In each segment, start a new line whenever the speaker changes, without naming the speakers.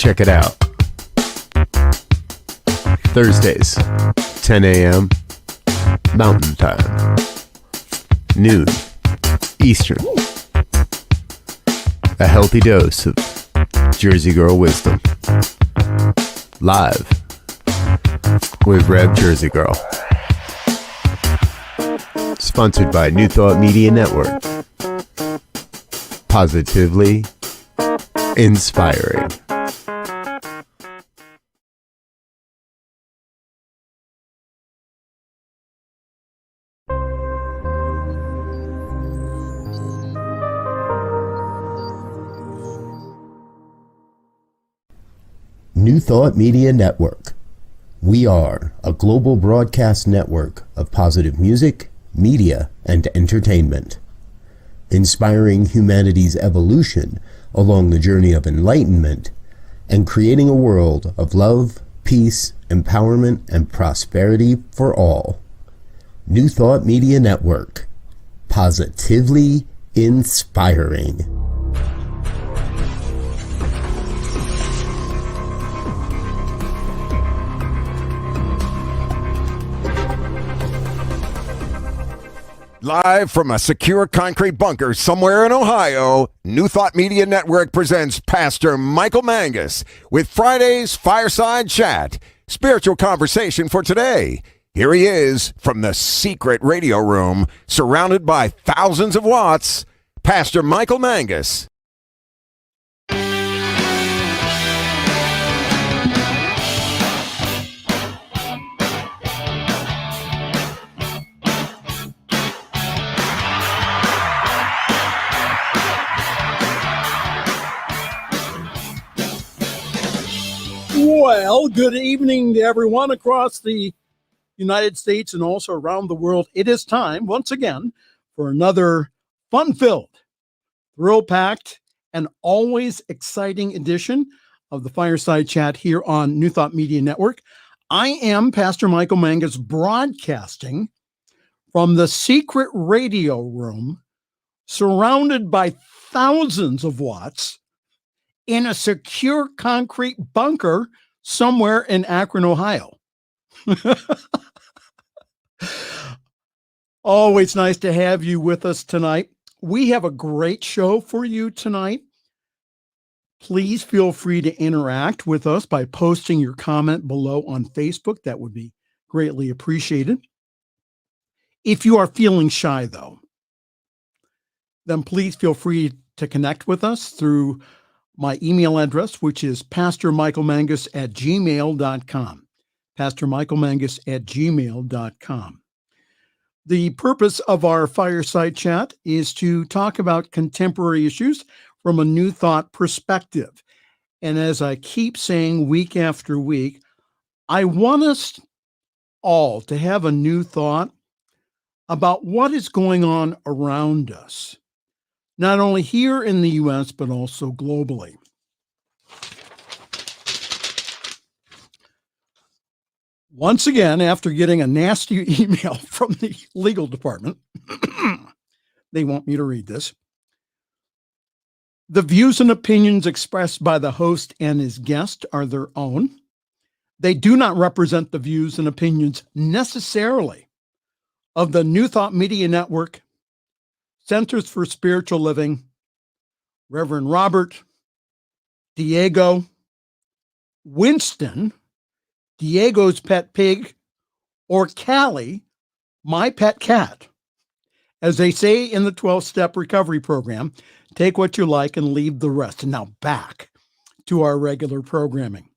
Check it out. Thursdays, 10 a.m. Mountain Time, noon Eastern. A healthy dose of Jersey Girl wisdom. Live with Rev Jersey Girl. Sponsored by New Thought Media Network. Positively inspiring. New Thought Media Network. We are a global broadcast network of positive music, media, and entertainment, inspiring humanity's evolution along the journey of enlightenment and creating a world of love, peace, empowerment, and prosperity for all. New Thought Media Network. Positively inspiring.
Live from a secure concrete bunker somewhere in Ohio, New Thought Media Network presents Pastor Michael Mangus with Friday's Fireside Chat, spiritual conversation for today. Here he is from the secret radio room, surrounded by thousands of watts, Pastor Michael Mangus.
Well, good evening to everyone across the United States and also around the world. It is time, once again, for another fun-filled, thrill-packed, and always exciting edition of the Fireside Chat here on New Thought Media Network. I am Pastor Michael Mangus, broadcasting from the secret radio room, surrounded by thousands of watts, in a secure concrete bunker somewhere in Akron, Ohio. Always nice to have you with us tonight. We have a great show for you tonight. Please feel free to interact with us by posting your comment below on Facebook. That would be greatly appreciated. If you are feeling shy, though, then please feel free to connect with us through my email address, which is pastormichaelmangus@gmail.com. pastormichaelmangus@gmail.com. The purpose of our Fireside Chat is to talk about contemporary issues from a New Thought perspective. And as I keep saying week after week, I want us all to have a new thought about what is going on around us, not only here in the U.S., but also globally. Once again, after getting a nasty email from the legal department, they want me to read this. The views and opinions expressed by the host and his guest are their own. They do not represent the views and opinions necessarily of the New Thought Media Network, Centers for Spiritual Living, Reverend Robert, Diego, Winston, Diego's pet pig, or Callie, my pet cat. As they say in the 12-step recovery program, take what you like and leave the rest. And now back to our regular programming.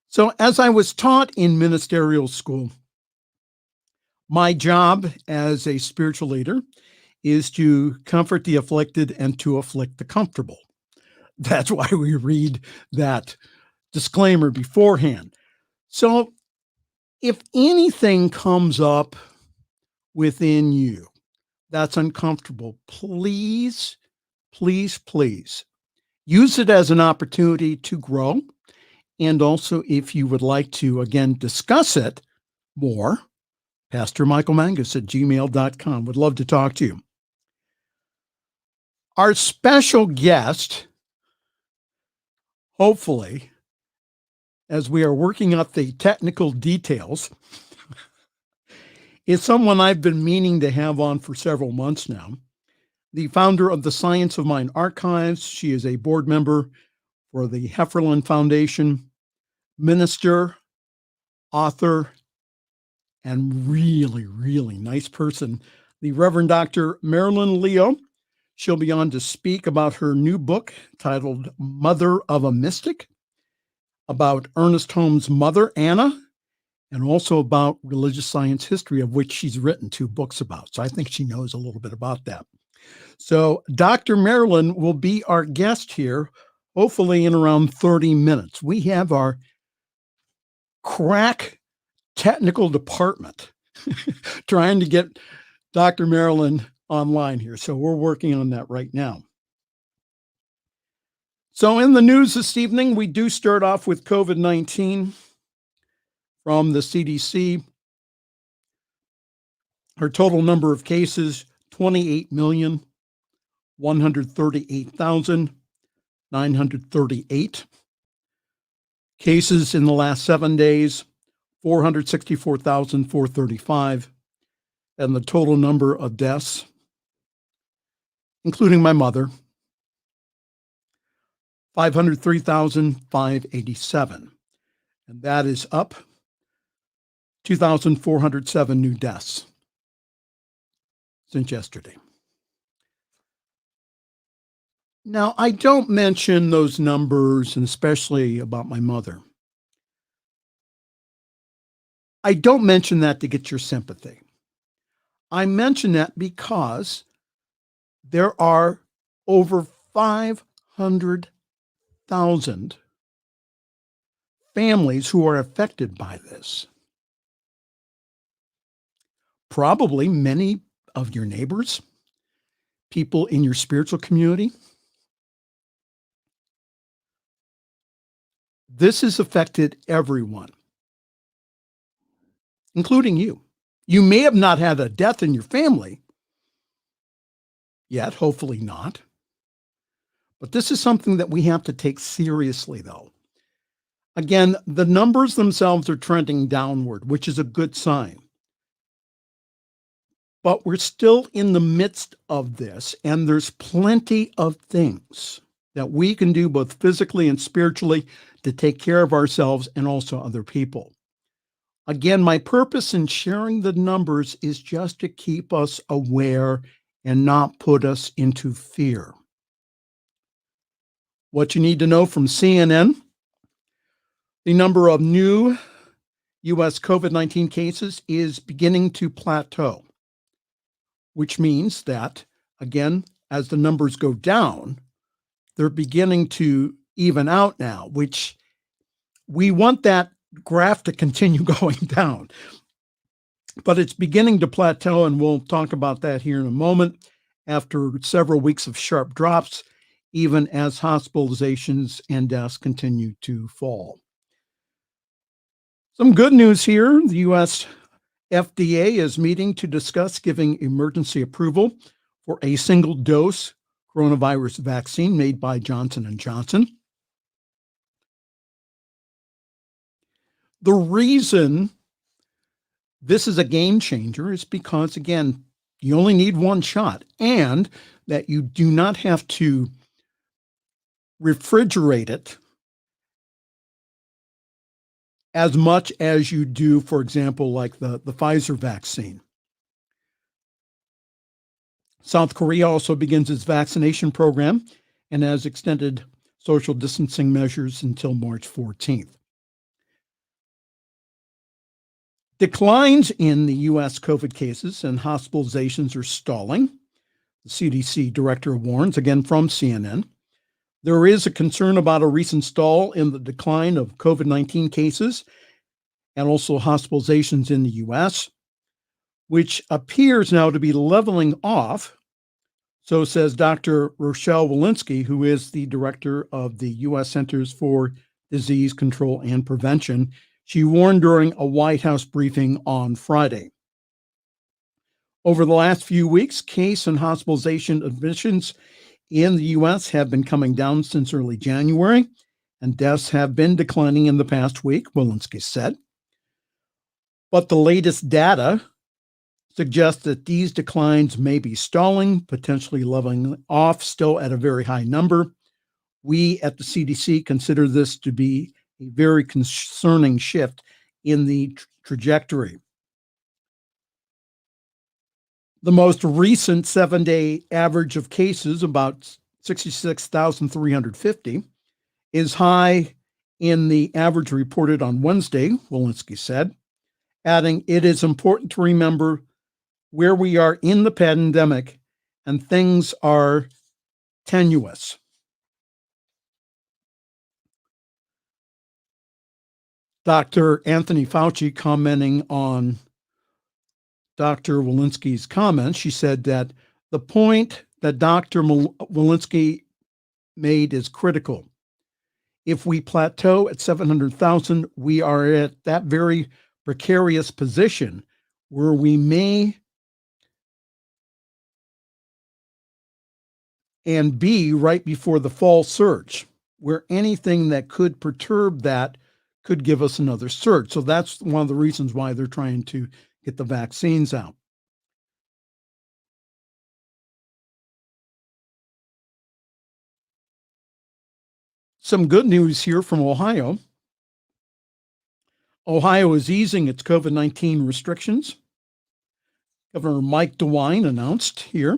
So as I was taught in ministerial school, my job as a spiritual leader is to comfort the afflicted and to afflict the comfortable. That's why we read that disclaimer beforehand. So if anything comes up within you that's uncomfortable, please, please, please use it as an opportunity to grow. And also, if you would like to, again, discuss it more, pastormichaelmangus@gmail.com. Would love to talk to you. Our special guest hopefully, as we are working out the technical details, is someone I've been meaning to have on for several months now. The founder of the Science of Mind Archives. She is a board member for the Heffernan Foundation, minister, author, and really, really nice person, the Reverend Dr. Marilyn Leo. She'll be on to speak about her new book titled Mother of a Mystic, about Ernest Holmes' mother, Anna, and also about religious science history, of which she's written 2 books about. So I think she knows a little bit about that. So Dr. Marilyn will be our guest here, hopefully in around 30 minutes. We have our crack technical department trying to get Dr. Marilyn online here. So we're working on that right now. So in the news this evening, we do start off with COVID-19 from the CDC. Our total number of cases, 28,138,938. Cases in the last 7 days, 464,435. And the total number of deaths, including my mother, 503,587. And that is up 2,407 new deaths since yesterday. Now, I don't mention those numbers, and especially about my mother. I don't mention that to get your sympathy. I mention that because there are over 500,000 families who are affected by this. Probably many of your neighbors, people in your spiritual community. This has affected everyone, including you. You may have not had a death in your family yet, hopefully not. But this is something that we have to take seriously, though. Again, the numbers themselves are trending downward, which is a good sign. But we're still in the midst of this, and there's plenty of things that we can do both physically and spiritually to take care of ourselves and also other people. Again, my purpose in sharing the numbers is just to keep us aware and not put us into fear. What you need to know from CNN, the number of new U.S. COVID-19 cases is beginning to plateau, which means that, again, as the numbers go down, they're beginning to even out now, which we want that graph to continue going down. But it's beginning to plateau, and we'll talk about that here in a moment, after several weeks of sharp drops, even as hospitalizations and deaths continue to fall. Some good news here. The U.S. FDA is meeting to discuss giving emergency approval for a single-dose coronavirus vaccine made by Johnson & Johnson. The reason this is a game changer is because, again, you only need one shot, and that you do not have to refrigerate it as much as you do, for example, like the Pfizer vaccine. South Korea also begins its vaccination program and has extended social distancing measures until March 14th. Declines in the U.S. COVID cases and hospitalizations are stalling. The CDC director warns, again from CNN. There is a concern about a recent stall in the decline of COVID-19 cases and also hospitalizations in the U.S., which appears now to be leveling off. So says Dr. Rochelle Walensky, who is the director of the U.S. Centers for Disease Control and Prevention. She warned during a White House briefing on Friday. Over the last few weeks, case and hospitalization admissions in the U.S. have been coming down since early January, and deaths have been declining in the past week, Walensky said. But the latest data suggests that these declines may be stalling, potentially leveling off, still at a very high number. We at the CDC consider this to be a very concerning shift in the trajectory. The most recent 7-day average of cases, about 66,350, is high in the average reported on Wednesday, Walensky said, adding, "It is important to remember where we are in the pandemic and things are tenuous." Dr. Anthony Fauci, commenting on Dr. Walensky's comments, she said that the point that Dr. Walensky made is critical. If we plateau at 700,000, we are at that very precarious position where we may and be right before the fall surge, where anything that could perturb that could give us another surge. So that's one of the reasons why they're trying to get the vaccines out. Some good news here from Ohio. Ohio is easing its COVID-19 restrictions. Governor Mike DeWine announced here.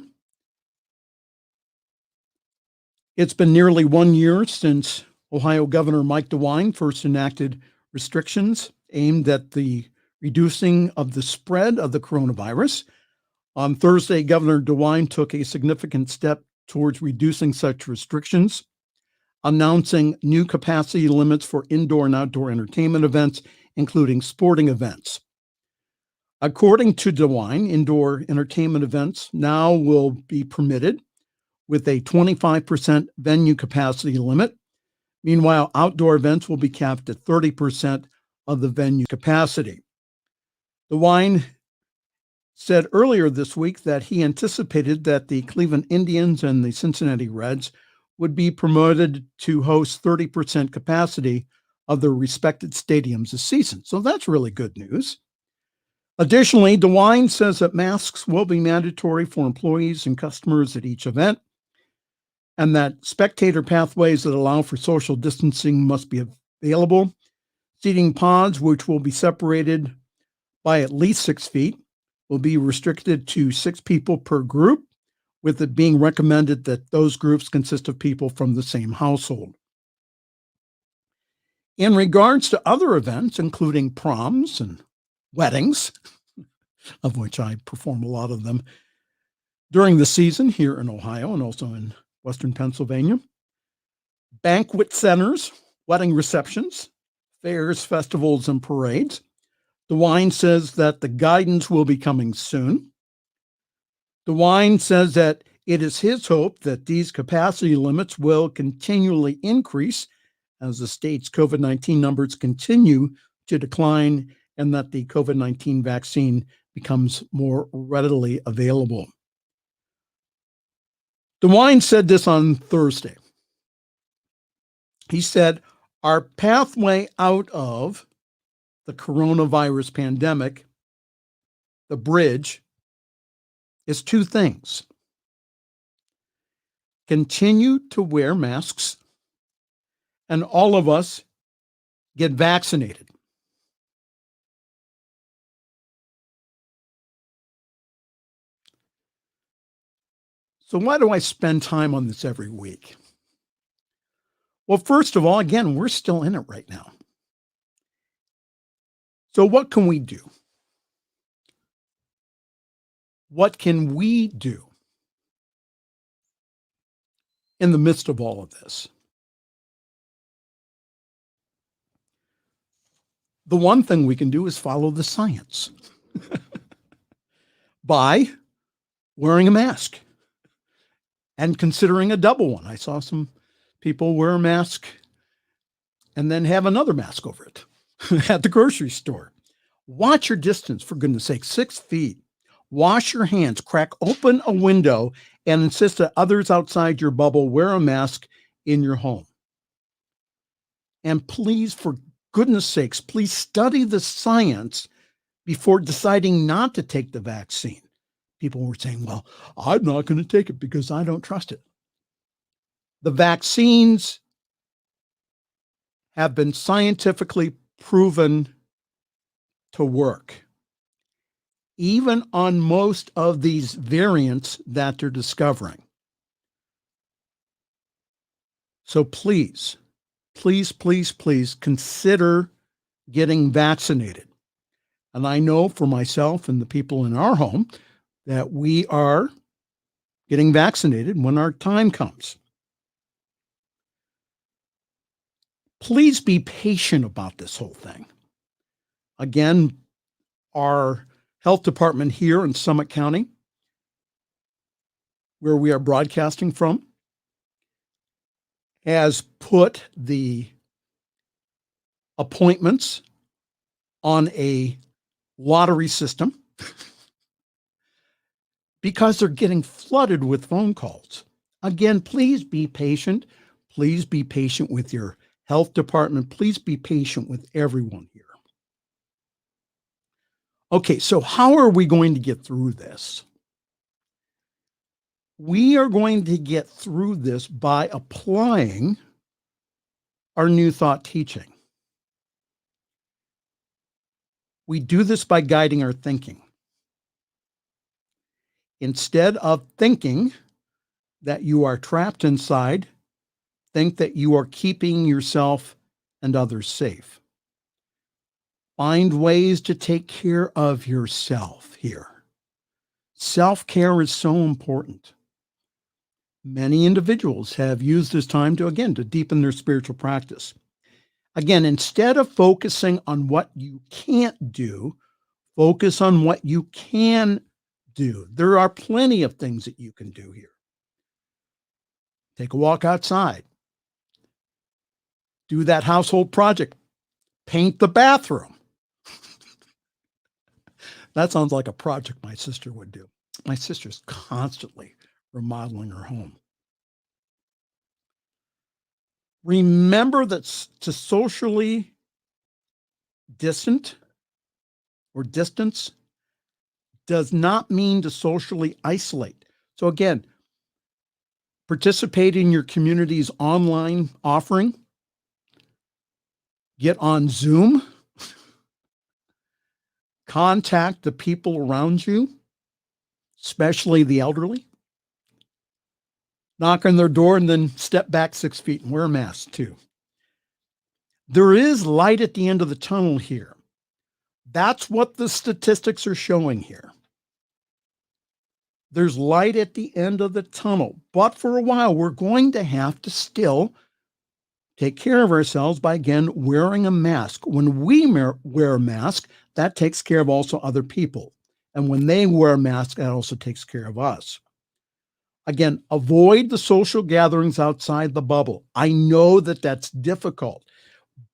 It's been nearly 1 year since Ohio Governor Mike DeWine first enacted restrictions aimed at the reducing of the spread of the coronavirus. On Thursday, Governor DeWine took a significant step towards reducing such restrictions, announcing new capacity limits for indoor and outdoor entertainment events, including sporting events. According to DeWine, indoor entertainment events now will be permitted with a 25% venue capacity limit. Meanwhile, outdoor events will be capped at 30% of the venue capacity. DeWine said earlier this week that he anticipated that the Cleveland Indians and the Cincinnati Reds would be promoted to host 30% capacity of their respected stadiums this season. So that's really good news. Additionally, DeWine says that masks will be mandatory for employees and customers at each event, and that spectator pathways that allow for social distancing must be available. Seating pods, which will be separated by at least 6 feet, will be restricted to 6 people per group, with it being recommended that those groups consist of people from the same household. In regards to other events, including proms and weddings, of which I perform a lot of them during the season here in Ohio and also in Western Pennsylvania, banquet centers, wedding receptions, fairs, festivals, and parades, DeWine says that the guidance will be coming soon. DeWine says that it is his hope that these capacity limits will continually increase as the state's COVID-19 numbers continue to decline and that the COVID-19 vaccine becomes more readily available. DeWine said this on Thursday. He said, "Our pathway out of the coronavirus pandemic, the bridge, is 2 things. Continue to wear masks, and all of us get vaccinated." So why do I spend time on this every week? Well, first of all, again, we're still in it right now. So what can we do? What can we do in the midst of all of this? The one thing we can do is follow the science by wearing a mask and considering a double one. I saw some people wear a mask and then have another mask over it at the grocery store. Watch your distance, for goodness sake, 6 feet. Wash your hands, crack open a window, and insist that others outside your bubble wear a mask in your home. And please, for goodness sakes, please study the science before deciding not to take the vaccine. People were saying, well, I'm not going to take it because I don't trust it. The vaccines have been scientifically proven to work, even on most of these variants that they're discovering. So please, please, please, please consider getting vaccinated. And I know for myself and the people in our home that we are getting vaccinated when our time comes. Please be patient about this whole thing. Again, our health department here in Summit County, where we are broadcasting from, has put the appointments on a lottery system because they're getting flooded with phone calls. Again, please be patient. Please be patient with your health department. Please be patient with everyone here. Okay, so how are we going to get through this? We are going to get through this by applying our New Thought teaching. We do this by guiding our thinking. Instead of thinking that you are trapped inside, think that you are keeping yourself and others safe. Find ways to take care of yourself here. Self-care is so important. Many individuals have used this time to deepen their spiritual practice. Again, instead of focusing on what you can't do, focus on what you can do. There are plenty of things that you can do here. Take a walk outside. Do that household project. Paint the bathroom. That sounds like a project my sister would do. My sister's constantly remodeling her home. Remember that to socially distance does not mean to socially isolate. So again, participate in your community's online offering. Get on Zoom. Contact the people around you, especially the elderly. Knock on their door and then step back 6 feet and wear a mask too. There is light at the end of the tunnel here. That's what the statistics are showing here. There's light at the end of the tunnel, but for a while, we're going to have to still take care of ourselves by, again, wearing a mask. When we wear a mask, that takes care of also other people. And when they wear a mask, that also takes care of us. Again, avoid the social gatherings outside the bubble. I know that that's difficult,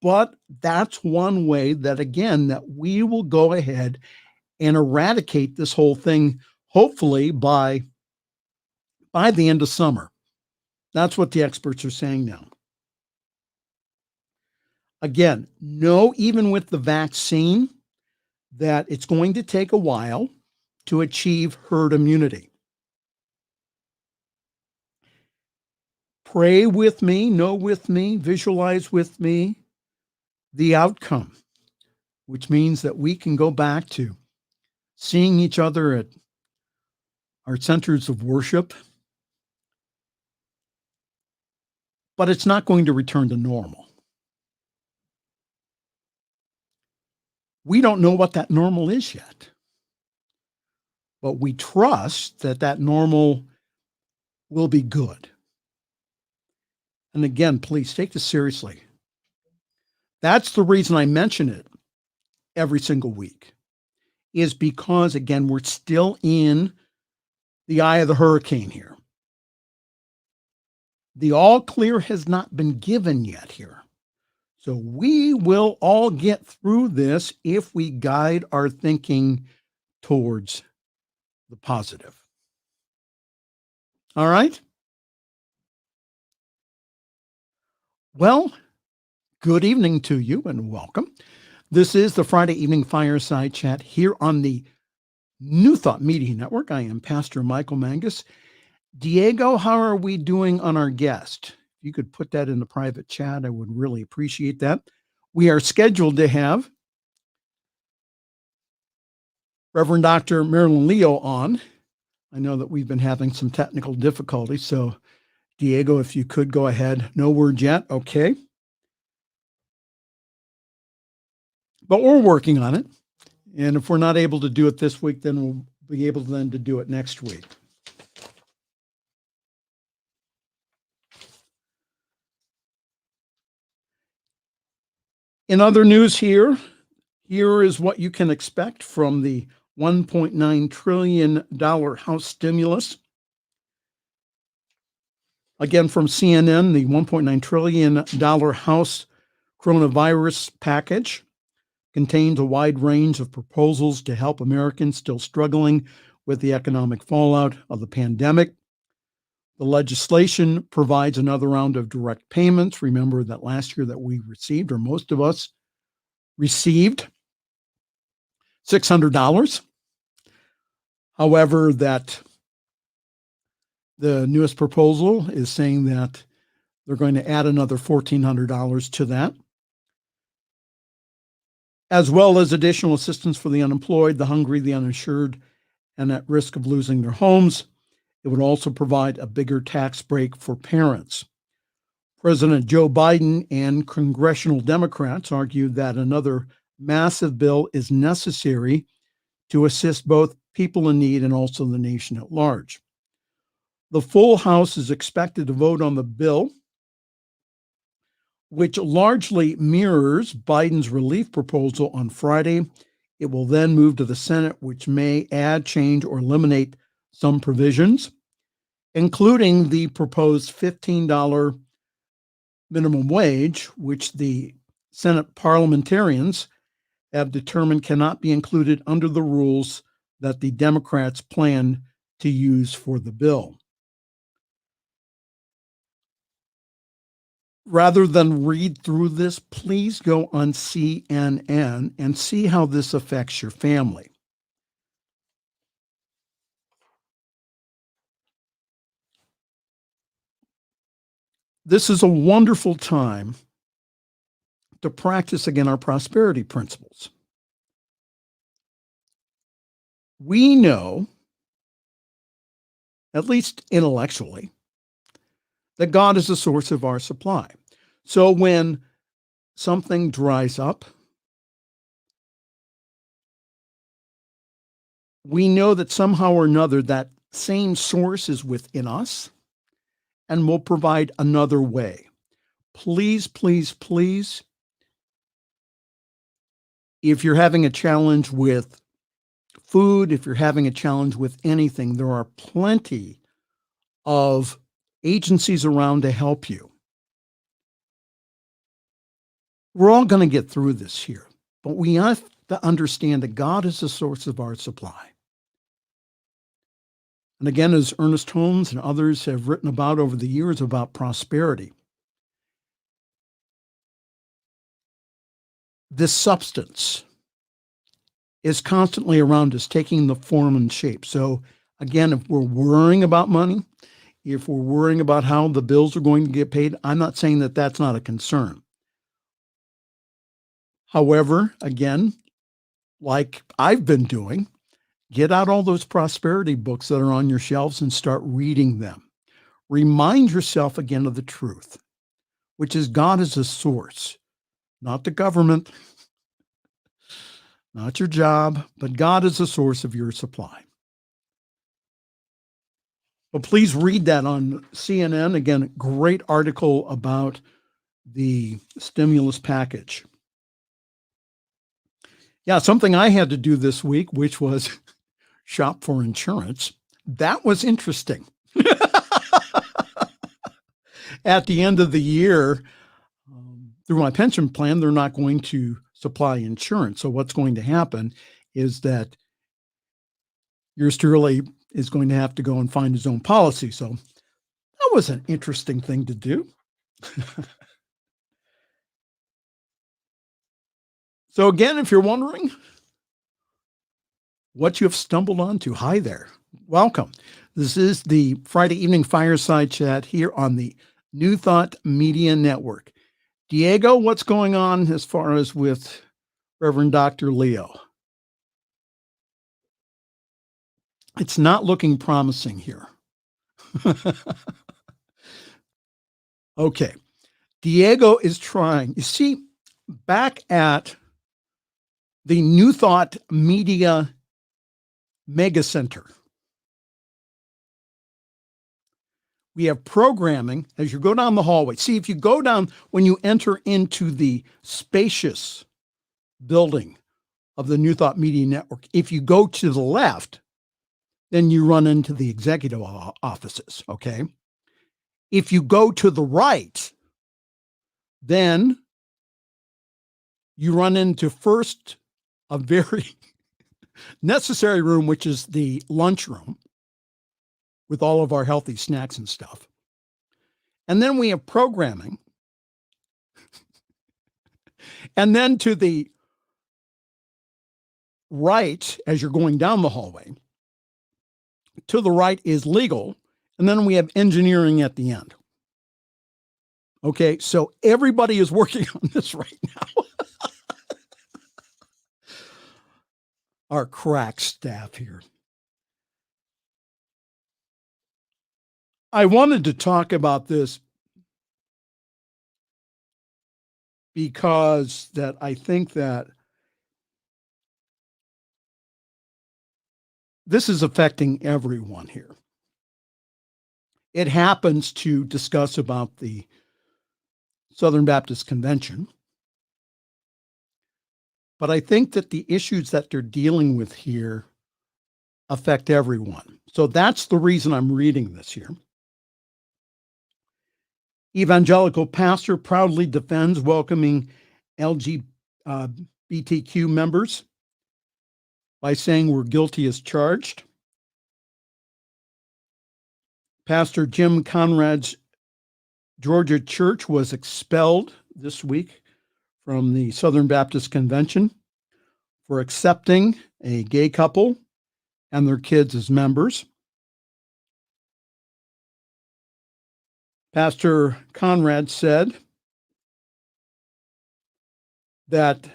but that's one way that, again, that we will go ahead and eradicate this whole thing, hopefully by the end of summer. That's what the experts are saying now. Again, know even with the vaccine that it's going to take a while to achieve herd immunity. Pray with me, know with me, visualize with me the outcome, which means that we can go back to seeing each other at our centers of worship, but it's not going to return to normal. We don't know what that normal is yet, but we trust that that normal will be good. And again, please take this seriously. That's the reason I mention it every single week, is because, again, we're still in the eye of the hurricane here. The all clear has not been given yet here. So we will all get through this if we guide our thinking towards the positive. All right? Well, Good evening to you and welcome. This is the Friday evening Fireside Chat here on the New Thought Media Network. I am Pastor Michael Mangus. Diego, how are we doing on our guest? If you could put that in the private chat, I would really appreciate that. We are scheduled to have Reverend Dr. Marilyn Leo on. I know that we've been having some technical difficulties, so Diego, if you could go ahead. No word yet. Okay. But we're working on it. And if we're not able to do it this week, then we'll be able then to do it next week. In other news here is what you can expect from the $1.9 trillion House stimulus. Again, from CNN, the $1.9 trillion House coronavirus package contains a wide range of proposals to help Americans still struggling with the economic fallout of the pandemic. The legislation provides another round of direct payments. Remember that last year that we received, or most of us received, $600. However, that the newest proposal is saying that they're going to add another $1,400 to that, as well as additional assistance for the unemployed, the hungry, the uninsured, and at risk of losing their homes. It would also provide a bigger tax break for parents. President Joe Biden and congressional Democrats argued that another massive bill is necessary to assist both people in need and also the nation at large. The full House is expected to vote on the bill, which largely mirrors Biden's relief proposal on Friday. It will then move to the Senate, which may add, change, or eliminate some provisions, including the proposed $15 minimum wage, which the Senate parliamentarians have determined cannot be included under the rules that the Democrats plan to use for the bill. Rather than read through this, please go on CNN and see how this affects your family. This is a wonderful time to practice again our prosperity principles. We know, at least intellectually, that God is the source of our supply. So when something dries up, we know that somehow or another that same source is within us and will provide another way. Please, please, please, if you're having a challenge with food, if you're having a challenge with anything, there are plenty of agencies around to help you. We're all going to get through this here, but we have to understand that God is the source of our supply. And again, as Ernest Holmes and others have written about over the years about prosperity, this substance is constantly around us, taking the form and shape. So again, if we're worrying about money, if we're worrying about how the bills are going to get paid, I'm not saying that that's not a concern. However, again, like I've been doing, get out all those prosperity books that are on your shelves and start reading them. Remind yourself again of the truth, which is God is a source, not the government, not your job, but God is the source of your supply. But please read that on CNN. Again, great article about the stimulus package. Yeah, something I had to do this week, which was shop for insurance. That was interesting. At the end of the year, through my pension plan, they're not going to supply insurance. So what's going to happen is that yours truly is going to have to go and find his own policy. So that was an interesting thing to do. So again, if you're wondering what you have stumbled onto, hi there. Welcome. This is the Friday evening fireside chat here on the New Thought Media Network. Diego, what's going on as far as with Reverend Dr. Leo? It's not looking promising here. Okay. Diego is trying. You see, back at the New Thought Media Mega Center, we have programming as you go down the hallway. See, if you go down, when you enter into the spacious building of the New Thought Media Network, if you go to the left, then you run into the executive offices, okay? If you go to the right, then you run into first a very necessary room, which is the lunchroom with all of our healthy snacks and stuff. And then we have programming. And then to the right, as you're going down the hallway, to the right is legal. And then we have engineering at the end. Okay, so everybody is working on this right now. Our crack staff here. I wanted to talk about this because that I think that this is affecting everyone here. It happens to discuss about the Southern Baptist Convention, but I think that the issues that they're dealing with here affect everyone. So that's the reason I'm reading this here. Evangelical pastor proudly defends welcoming LGBTQ members by saying we're guilty as charged. Pastor Jim Conrad's Georgia church was expelled this week from the Southern Baptist Convention for accepting a gay couple and their kids as members. Pastor Conrad said that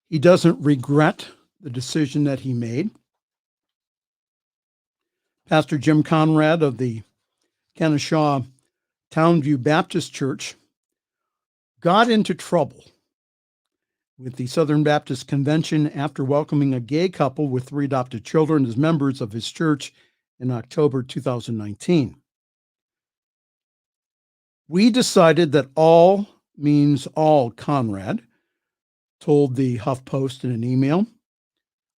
he doesn't regret the decision that he made. Pastor Jim Conrad of the Kennesaw Townview Baptist Church got into trouble with the Southern Baptist Convention after welcoming a gay couple with 3 adopted children as members of his church in October 2019. We decided that all means all, Conrad told the HuffPost in an email.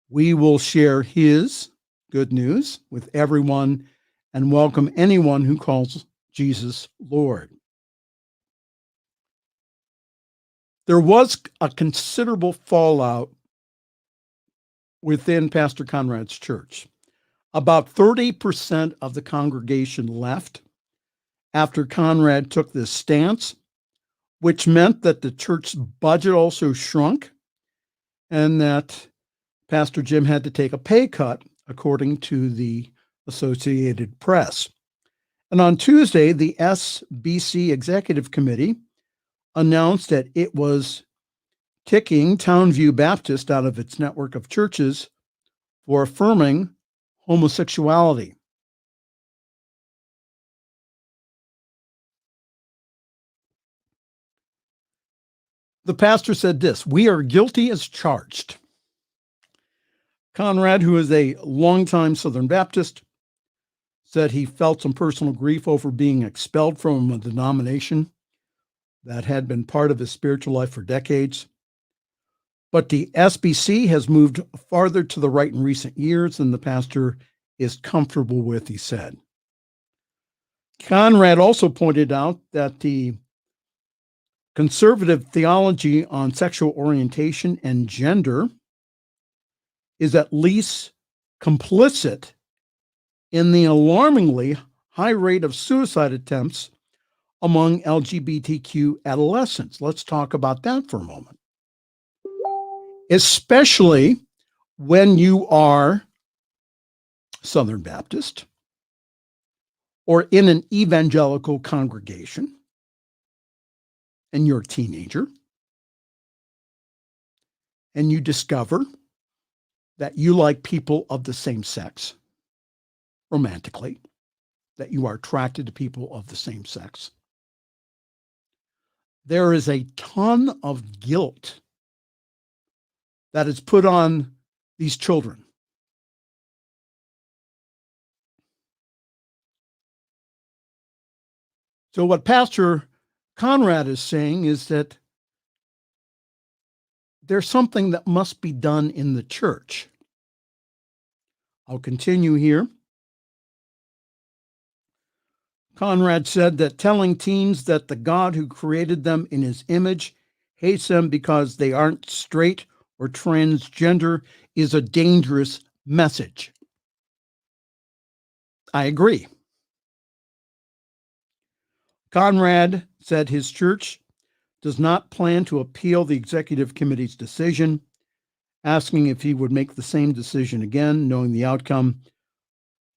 We will share his good news with everyone and welcome anyone who calls Jesus Lord. There was a considerable fallout within Pastor Conrad's church. About 30% of the congregation left after Conrad took this stance, which meant that the church's budget also shrunk and that Pastor Jim had to take a pay cut, according to the Associated Press. And on Tuesday, the SBC Executive Committee announced that it was kicking Townview Baptist out of its network of churches for affirming homosexuality. The pastor said this: "We are guilty as charged." Conrad, who is a longtime Southern Baptist, said he felt some personal grief over being expelled from a denomination that had been part of his spiritual life for decades. But the SBC has moved farther to the right in recent years than the pastor is comfortable with, he said. Conrad also pointed out that the conservative theology on sexual orientation and gender is at least complicit in the alarmingly high rate of suicide attempts among LGBTQ adolescents. Let's talk about that for a moment. especially when you are Southern Baptist or in an evangelical congregation and you're a teenager and you discover that you like people of the same sex romantically, that you are attracted to people of the same sex. There is a ton of guilt that is put on these children. So what Pastor Conrad is saying is that there's something that must be done in the church. I'll continue here. Conrad said that telling teens that the God who created them in his image hates them because they aren't straight or transgender is a dangerous message. I agree. Conrad said his church does not plan to appeal the executive committee's decision, asking if he would make the same decision again, knowing the outcome.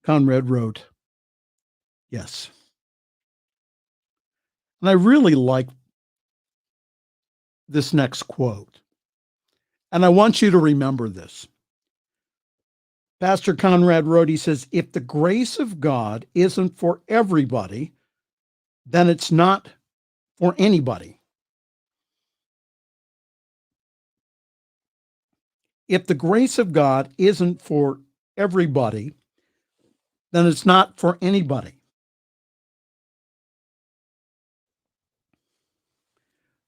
Conrad wrote, yes. And I really like this next quote. And I want you to remember this. Pastor Conrad wrote, he says, if the grace of God isn't for everybody, then it's not for anybody. If the grace of God isn't for everybody, then it's not for anybody.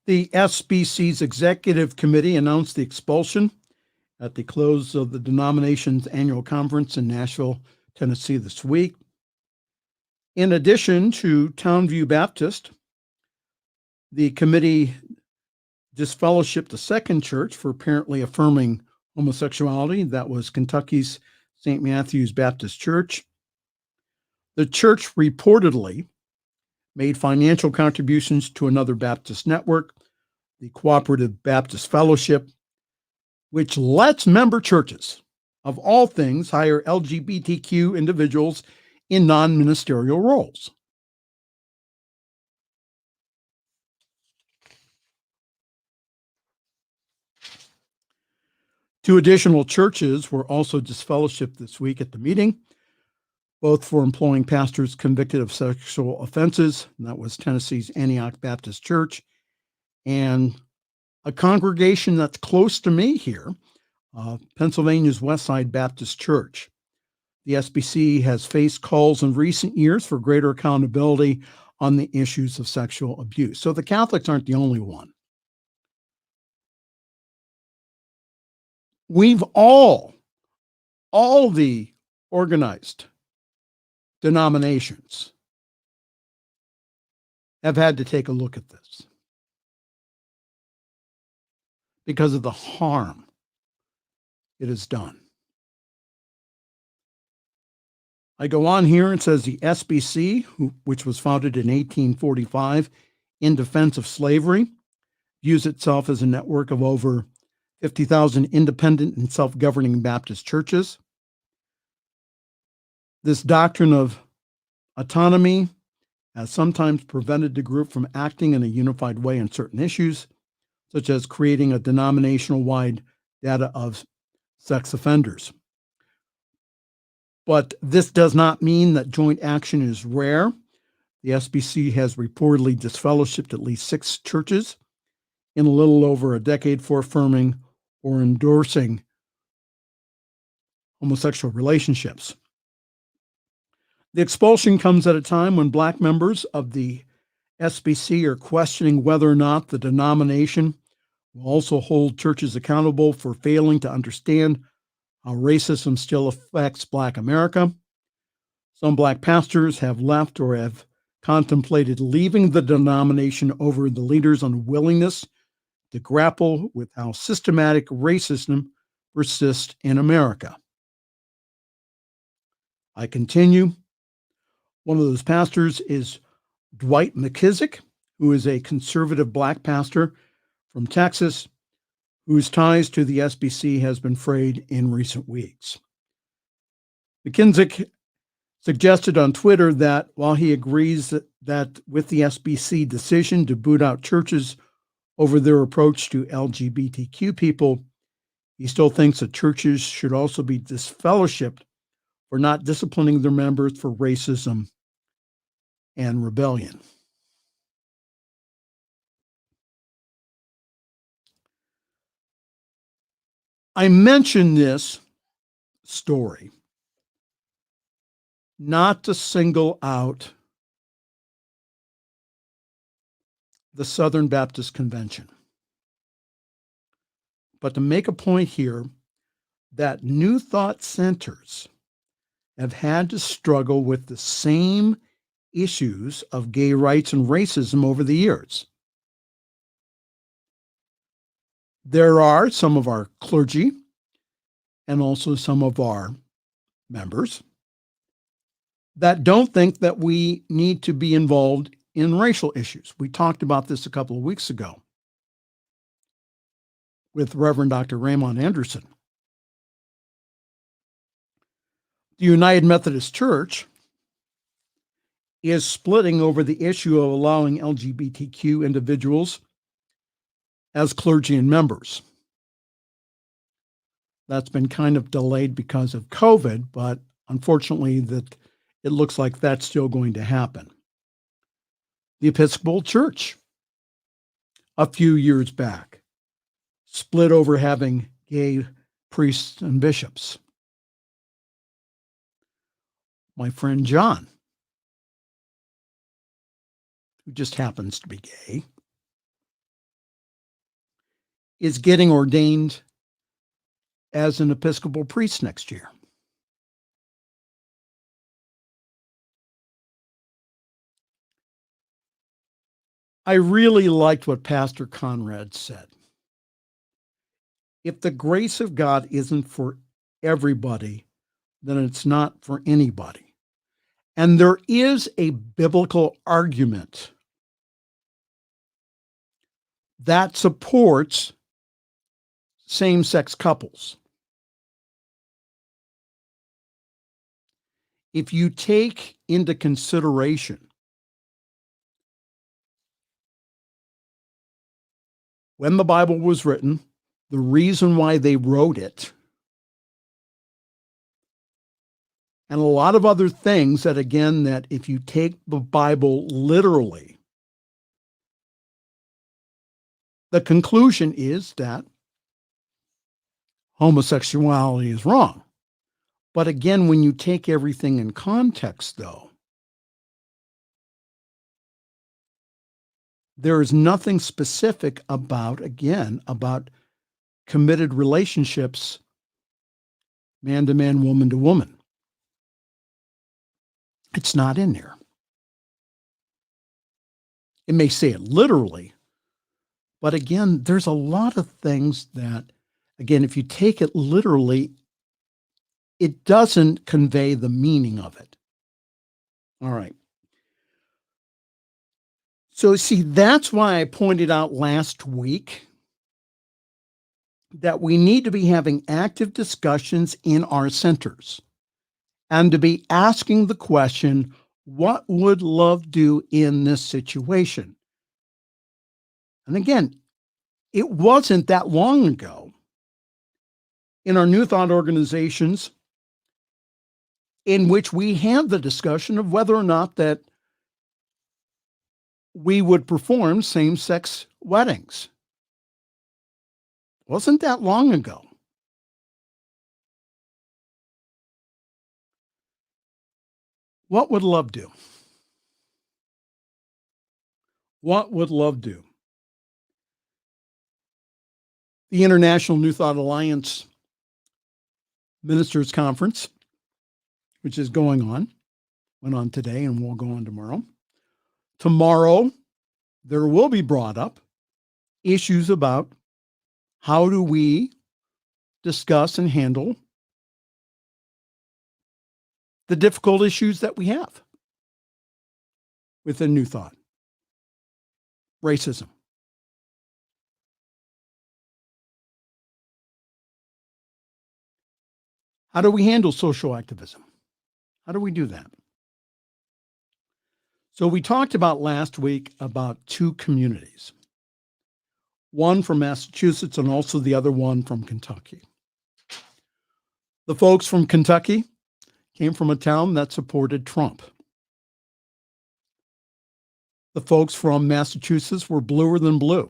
The SBC's executive committee announced the expulsion at the close of the denomination's annual conference in Nashville, Tennessee this week. In addition to Townview Baptist, the committee disfellowshipped a second church for apparently affirming homosexuality. That was Kentucky's St. Matthew's Baptist Church. The church reportedly made financial contributions to another Baptist network, the Cooperative Baptist Fellowship, which lets member churches, of all things, hire LGBTQ individuals in non-ministerial roles. Two additional churches were also disfellowshipped this week at the meeting, both for employing pastors convicted of sexual offenses. And that was Tennessee's Antioch Baptist Church and a congregation that's close to me here, Pennsylvania's Westside Baptist Church. The SBC has faced calls in recent years for greater accountability on the issues of sexual abuse. So the Catholics aren't the only one. We've all the organized denominations have had to take a look at this because of the harm it has done. I go on here and says the SBC, which was founded in 1845 in defense of slavery, views itself as a network of over 50,000 independent and self-governing Baptist churches. This doctrine of autonomy has sometimes prevented the group from acting in a unified way on certain issues, such as creating a denominational-wide data of sex offenders. But this does not mean that joint action is rare. The SBC has reportedly disfellowshipped at least 6 churches in a little over a decade for affirming or endorsing homosexual relationships. The expulsion comes at a time when Black members of the SBC are questioning whether or not the denomination will also hold churches accountable for failing to understand how racism still affects Black America. Some Black pastors have left or have contemplated leaving the denomination over the leaders' unwillingness to grapple with how systematic racism persists in America. I continue. One of those pastors is Dwight Mckissick, who is a conservative Black pastor from Texas, whose ties to the SBC has been frayed in recent weeks. Mckissick suggested on Twitter that while he agrees that with the SBC decision to boot out churches over their approach to LGBTQ people, he still thinks that churches should also be disfellowshipped for not disciplining their members for racism and rebellion. I mention this story not to single out the Southern Baptist Convention, but to make a point here that New Thought centers have had to struggle with the same issues of gay rights and racism over the years. There are some of our clergy and also some of our members that don't think that we need to be involved in racial issues. We talked about this a couple of weeks ago with Reverend Dr. Raymond Anderson. The United Methodist Church is splitting over the issue of allowing LGBTQ individuals as clergy and members. That's been kind of delayed because of COVID, but unfortunately it looks like that's still going to happen. The Episcopal Church, a few years back, split over having gay priests and bishops. My friend John, who just happens to be gay, is getting ordained as an Episcopal priest next year. I really liked what Pastor Conrad said. If the grace of God isn't for everybody, then it's not for anybody. And there is a biblical argument that supports same-sex couples. If you take into consideration when the Bible was written, the reason why they wrote it, and a lot of other things that, again, that if you take the Bible literally, the conclusion is that homosexuality is wrong. But again, when you take everything in context, though, there is nothing specific about committed relationships, man to man, woman to woman. It's not in there. It may say it literally, but again, there's a lot of things that, again, if you take it literally, it doesn't convey the meaning of it. All right. So see, that's why I pointed out last week that we need to be having active discussions in our centers and to be asking the question, what would love do in this situation? And again, it wasn't that long ago in our New Thought organizations in which we had the discussion of whether or not that we would perform same-sex weddings. Wasn't that long ago. What would love do? What would love do? The International New Thought Alliance Ministers Conference, which is went on today and will go on tomorrow. Tomorrow, there will be brought up issues about how do we discuss and handle the difficult issues that we have within New Thought. Racism. How do we handle social activism? How do we do that? So we talked about last week about two communities, one from Massachusetts and also the other one from Kentucky. The folks from Kentucky came from a town that supported Trump. The folks from Massachusetts were bluer than blue.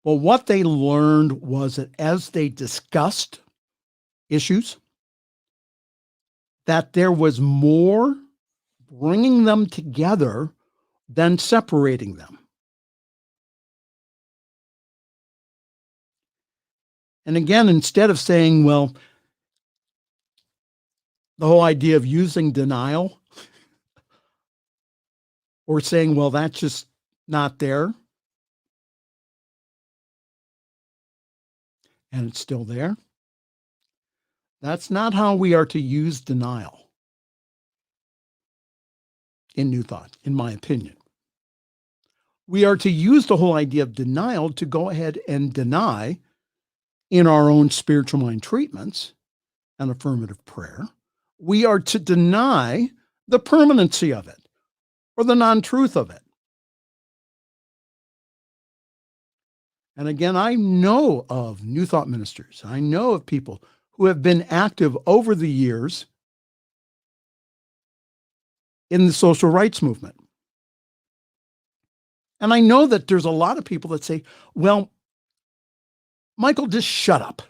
Well, what they learned was that as they discussed issues, that there was more bringing them together than separating them. And again, instead of saying, well, the whole idea of using denial or saying, well, that's just not there, and it's still there. That's not how we are to use denial in New Thought, in my opinion. We are to use the whole idea of denial to go ahead and deny in our own spiritual mind treatments and affirmative prayer. We are to deny the permanency of it or the non-truth of it. And again, I know of New Thought ministers. I know of people who have been active over the years in the social rights movement. And I know that there's a lot of people that say, well, Michael, just shut up.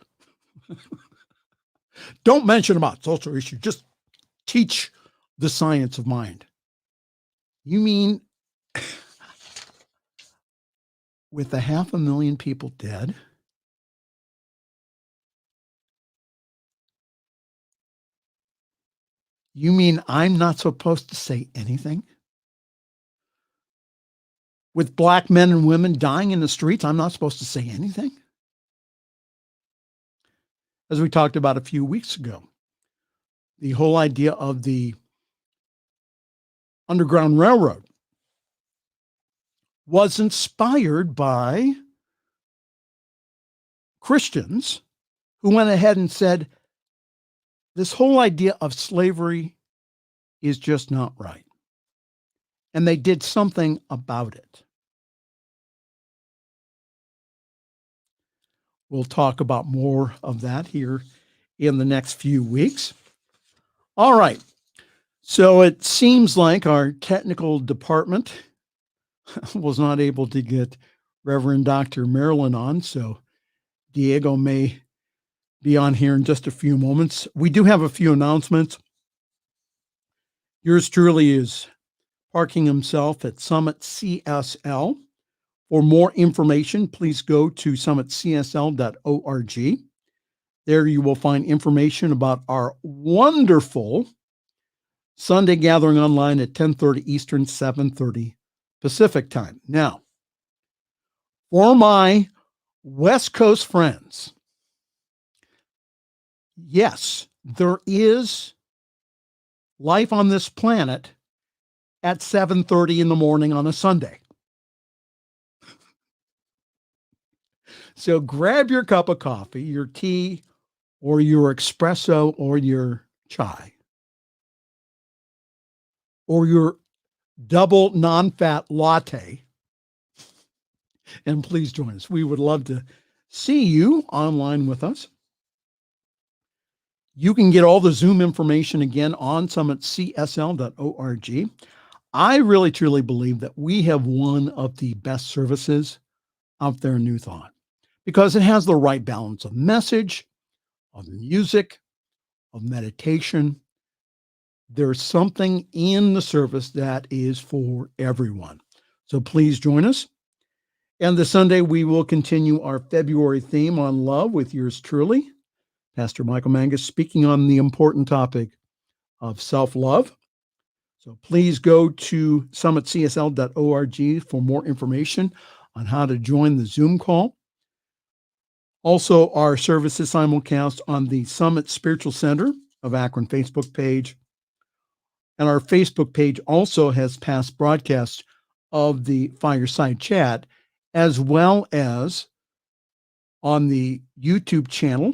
Don't mention about social issues. Just teach the science of mind. You mean with 500,000 people dead, you mean I'm not supposed to say anything? With black men and women dying in the streets, I'm not supposed to say anything? As we talked about a few weeks ago, the whole idea of the Underground Railroad was inspired by Christians who went ahead and said, this whole idea of slavery is just not right. And they did something about it. We'll talk about more of that here in the next few weeks. All right. So it seems like our technical department was not able to get Reverend Dr. Marilyn on. So Diego may be on here in just a few moments. We do have a few announcements. Yours truly is parking himself at Summit CSL. For more information, please go to summitcsl.org. There you will find information about our wonderful Sunday gathering online at 10:30 Eastern, 7:30 Pacific time. Now, for my West Coast friends, yes, there is life on this planet at 7:30 in the morning on a Sunday. So grab your cup of coffee, your tea, or your espresso, or your chai, or your double non-fat latte, and please join us. We would love to see you online with us. You can get all the Zoom information again on summitcsl.org. I really, truly believe that we have one of the best services out there in New Thought because it has the right balance of message, of music, of meditation. There's something in the service that is for everyone. So please join us. And this Sunday, we will continue our February theme on love with yours truly, Pastor Michael Mangus, speaking on the important topic of self-love. So please go to summitcsl.org for more information on how to join the Zoom call. Also, our services simulcast on the Summit Spiritual Center of Akron Facebook page. And our Facebook page also has past broadcasts of the Fireside Chat, as well as on the YouTube channel,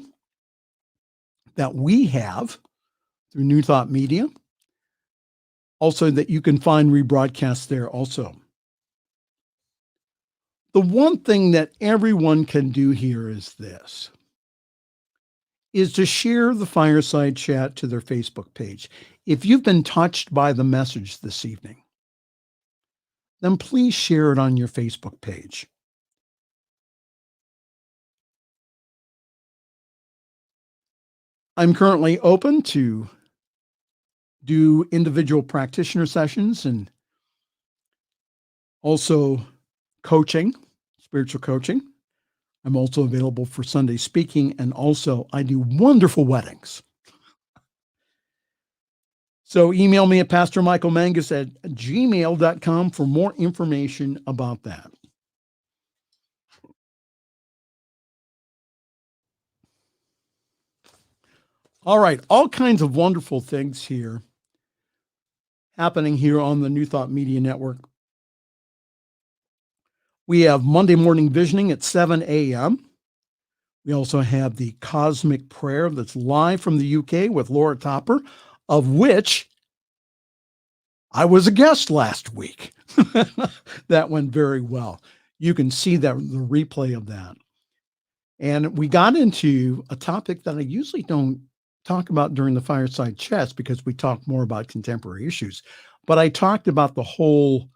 that we have through New Thought Media. Also, that you can find rebroadcasts there also. The one thing that everyone can do here is this, is to share the Fireside Chat to their Facebook page. If you've been touched by the message this evening, then please share it on your Facebook page. I'm currently open to do individual practitioner sessions and also coaching, spiritual coaching. I'm also available for Sunday speaking, and also I do wonderful weddings. So email me at pastormichaelmangus@gmail.com for more information about that. All right, all kinds of wonderful things here happening here on the New Thought Media Network. We have Monday morning visioning at 7 a.m. We also have the Cosmic Prayer that's live from the UK with Laura Topper, of which I was a guest last week. That went very well. You can see that the replay of that. And we got into a topic that I usually don't talk about during the Fireside Chats because we talk more about contemporary issues. But I talked about the whole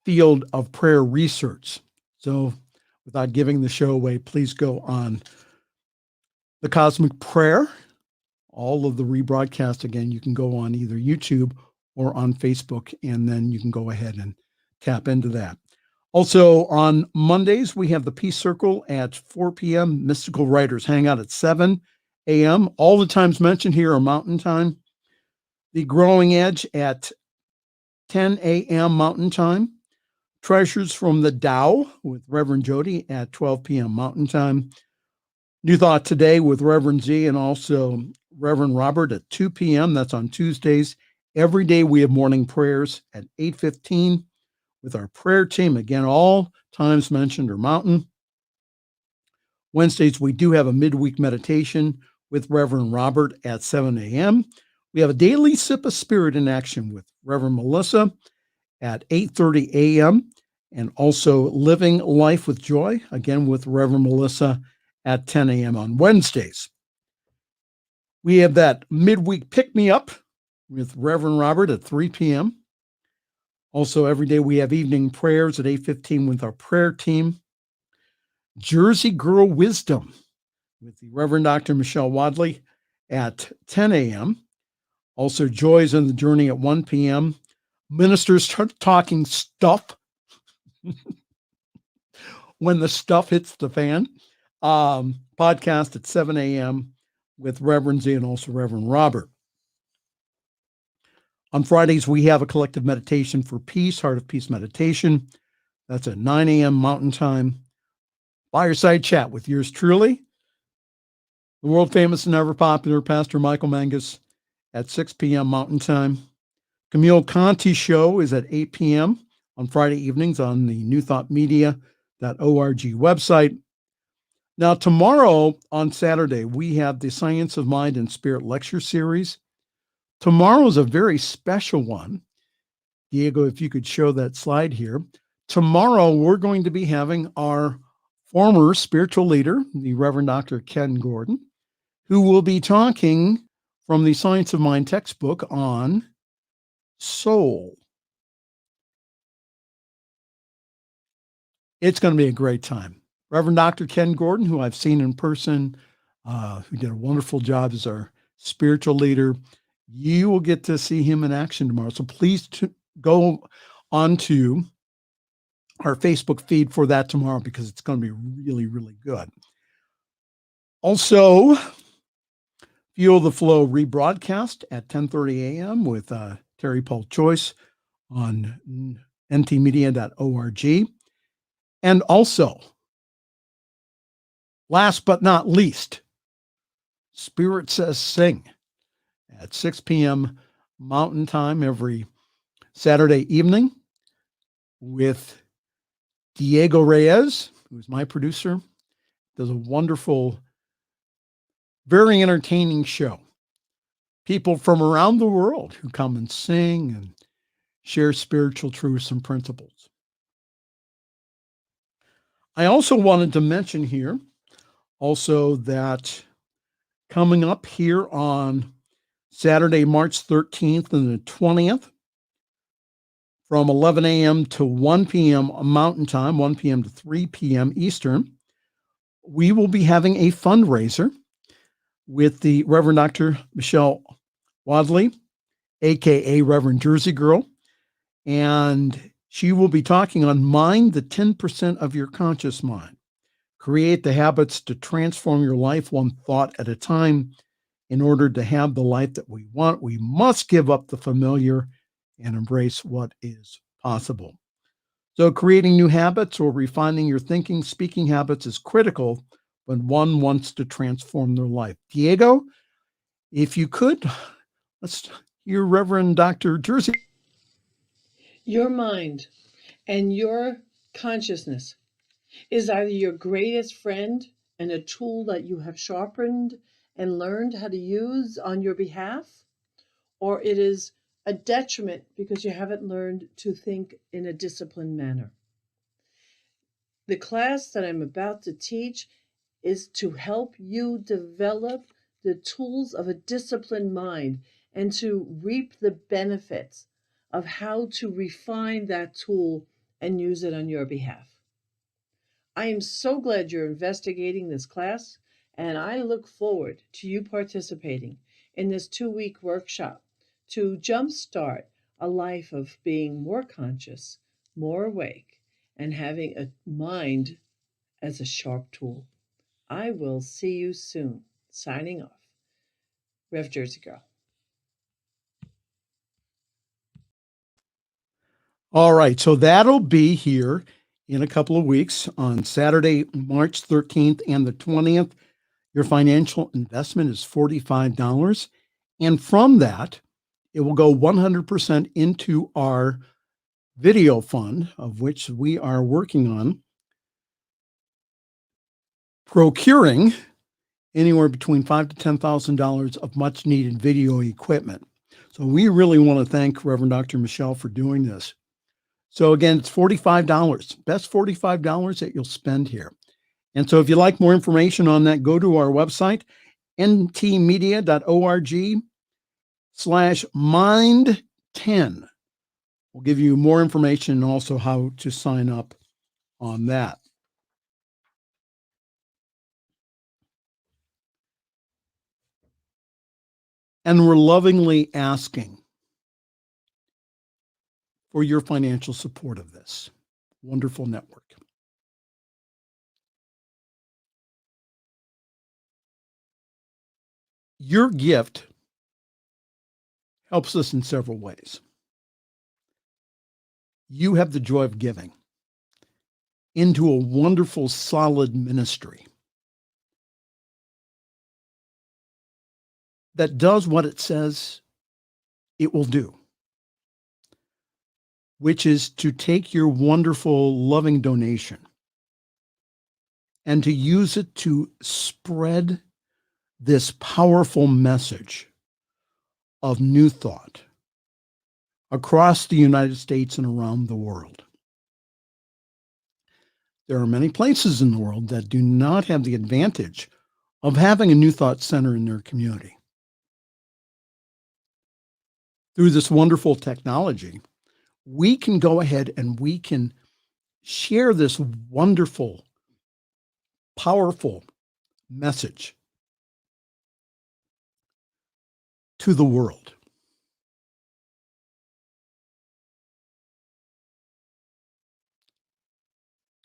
field of prayer research. So without giving the show away, please go on the Cosmic Prayer. All of the rebroadcast, again, you can go on either YouTube or on Facebook, and then you can go ahead and tap into that. Also on Mondays, we have the Peace Circle at 4 p.m. Mystical Writers Hangout at 7 a.m. All the times mentioned here are Mountain Time. The Growing Edge at 10 a.m. Mountain Time. Treasures from the Tao with Reverend Jody at 12 p.m. Mountain Time. New Thought Today with Reverend Z and also Reverend Robert at 2 p.m. That's on Tuesdays. Every day we have morning prayers at 8:15 with our prayer team. Again, all times mentioned are Mountain. Wednesdays, we do have a midweek meditation with Reverend Robert at 7 a.m. We have a daily sip of spirit in action with Reverend Melissa at 8:30 a.m. and also Living Life with Joy, again with Reverend Melissa at 10 a.m. on Wednesdays. We have that midweek pick-me-up with Reverend Robert at 3 p.m. Also, every day we have evening prayers at 8:15 with our prayer team. Jersey Girl Wisdom with the Reverend Dr. Michelle Wadley at 10 a.m. Also, Joys on the Journey at 1 p.m. Ministers talking stuff when the stuff hits the fan. Podcast at 7 a.m. with Reverend Z and also Reverend Robert. On Fridays, we have a collective meditation for peace, Heart of Peace meditation. That's at 9 a.m. Mountain Time. Fireside Chat with yours truly, the world famous and ever popular Pastor Michael Mangus at 6 p.m. Mountain Time. Camille Conti Show is at 8 p.m. on Friday evenings on the newthoughtmedia.org website. Now, tomorrow on Saturday, we have the Science of Mind and Spirit lecture series. Tomorrow is a very special one. Diego, if you could show that slide here. Tomorrow, we're going to be having our former spiritual leader, the Reverend Dr. Ken Gordon, who will be talking from the Science of Mind textbook on soul. It's going to be a great time. Reverend Dr. Ken Gordon, who I've seen in person, who did a wonderful job as our spiritual leader. You will get to see him in action tomorrow. So please go on to our Facebook feed for that tomorrow because it's going to be really, really good. Also, Fuel the Flow rebroadcast at 10:30 a.m. with Terry Paul Choice on ntmedia.org. And also, last but not least, Spirit Says Sing at 6 p.m. Mountain Time every Saturday evening with Diego Reyes, who's my producer, does a wonderful Very entertaining show. People from around the world who come and sing and share spiritual truths and principles. I also wanted to mention here also that coming up here on Saturday, March 13th and the 20th, from 11 a.m. to 1 p.m. Mountain Time, 1 p.m. to 3 p.m. Eastern, we will be having a fundraiser with the Reverend Dr. Michelle Wadley, aka Reverend Jersey Girl, and she will be talking on Mind the 10% of your conscious mind. Create the habits to transform your life one thought at a time. In order to have the life that we want, we must give up the familiar and embrace what is possible. So creating new habits or refining your thinking, speaking habits is critical when one wants to transform their life. Diego, if you could, let's hear Reverend Dr. Jersey.
Your mind and your consciousness is either your greatest friend and a tool that you have sharpened and learned how to use on your behalf, or it is a detriment because you haven't learned to think in a disciplined manner. The class that I'm about to teach is to help you develop the tools of a disciplined mind and to reap the benefits of how to refine that tool and use it on your behalf. I am so glad you're investigating this class, and I look forward to you participating in this 2-week workshop to jumpstart a life of being more conscious, more awake, and having a mind as a sharp tool. I will see you soon. Signing off. Rev Jersey Girl.
All right, so that'll be here in a couple of weeks on Saturday, March 13th and the 20th. Your financial investment is $45. And from that, it will go 100% into our video fund, of which we are working on procuring anywhere between $5,000 to $10,000 of much needed video equipment. So we really want to thank Reverend Dr. Michelle for doing this. So again, it's $45, best $45 that you'll spend here. And so if you'd like more information on that, go to our website, ntmedia.org/mind10. We'll give you more information and also how to sign up on that. And we're lovingly asking for your financial support of this wonderful network. Your gift helps us in several ways. You have the joy of giving into a wonderful, solid ministry that does what it says it will do, which is to take your wonderful, loving donation and to use it to spread this powerful message of new thought across the United States and around the world. There are many places in the world that do not have the advantage of having a New Thought Center in their community. Through this wonderful technology, we can go ahead and we can share this wonderful, powerful message to the world.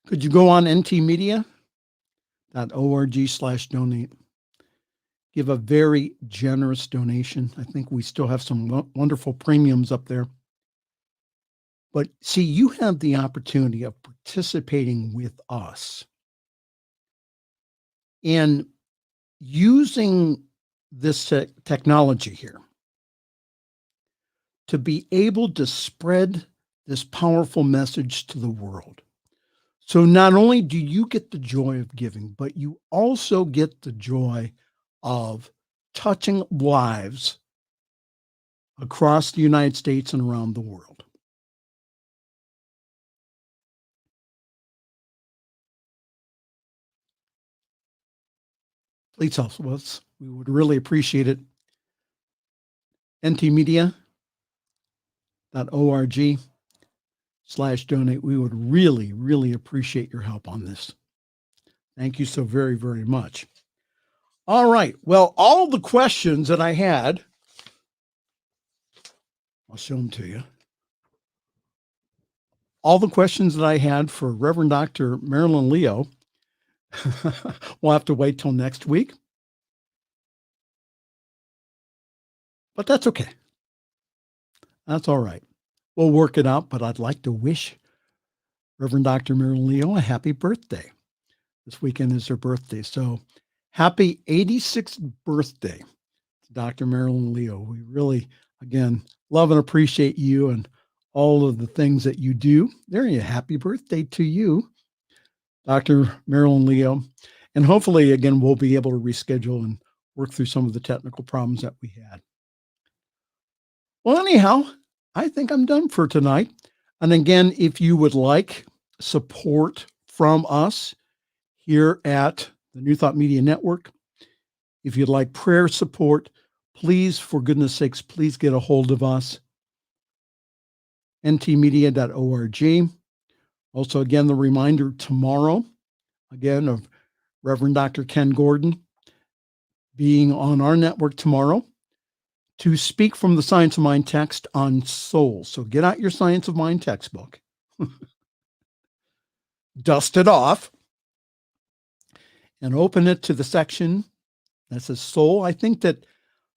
Could you go on ntmedia.org/donate? Give a very generous donation. I think we still have some wonderful premiums up there. But see, you have the opportunity of participating with us in using this technology here to be able to spread this powerful message to the world. So not only do you get the joy of giving, but you also get the joy of touching lives across the United States and around the world. Please help us. We would really appreciate it. ntmedia.org/donate. We would really, really appreciate your help on this. Thank you so very, very much. All right. Well, all the questions that I had, I'll show them to you. All the questions that I had for Reverend Dr. Marilyn Leo, we'll have to wait till next week. But that's okay. That's all right. We'll work it out, but I'd like to wish Reverend Dr. Marilyn Leo a happy birthday. This weekend is her birthday. So happy 86th birthday to Dr. Marilyn Leo. We really, again, love and appreciate you and all of the things that you do. There you go. Happy birthday to you, Dr. Marilyn Leo. And hopefully, again, we'll be able to reschedule and work through some of the technical problems that we had. Well, anyhow, I think I'm done for tonight. And again, if you would like support from us here at the New Thought Media Network, if you'd like prayer support, please, for goodness sakes, please get a hold of us. ntmedia.org. Also, again, the reminder tomorrow, again, of Reverend Dr. Ken Gordon being on our network tomorrow to speak from the Science of Mind text on soul. So get out your Science of Mind textbook, dust it off, and open it to the section that says soul. I think that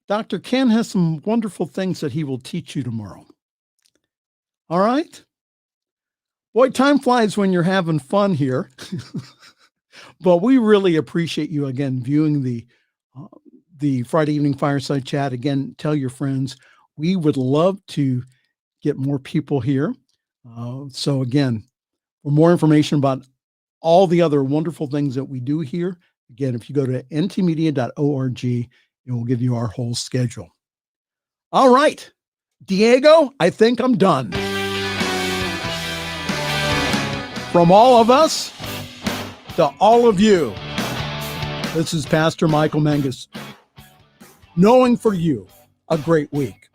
Dr. Ken has some wonderful things that he will teach you tomorrow. All right? Boy, time flies when you're having fun here. But we really appreciate you, again, viewing the Friday evening Fireside Chat. Again, tell your friends. We would love to get more people here. So again, for more information about all the other wonderful things that we do here, again, if you go to ntmedia.org, it will give you our whole schedule. All right, Diego, I think I'm done. From all of us to all of you, this is Pastor Michael Mangus, knowing for you a great week.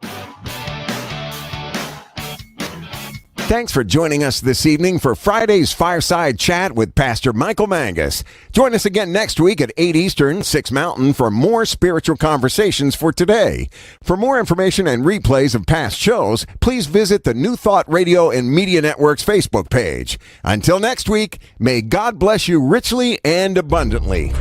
Thanks for joining us this evening for Friday's Fireside Chat with Pastor Michael Mangus. Join us again next week at 8 Eastern, 6 Mountain for more spiritual conversations for today. For more information and replays of past shows, please visit the New Thought Radio and Media Network's Facebook page. Until next week, may God bless you richly and abundantly.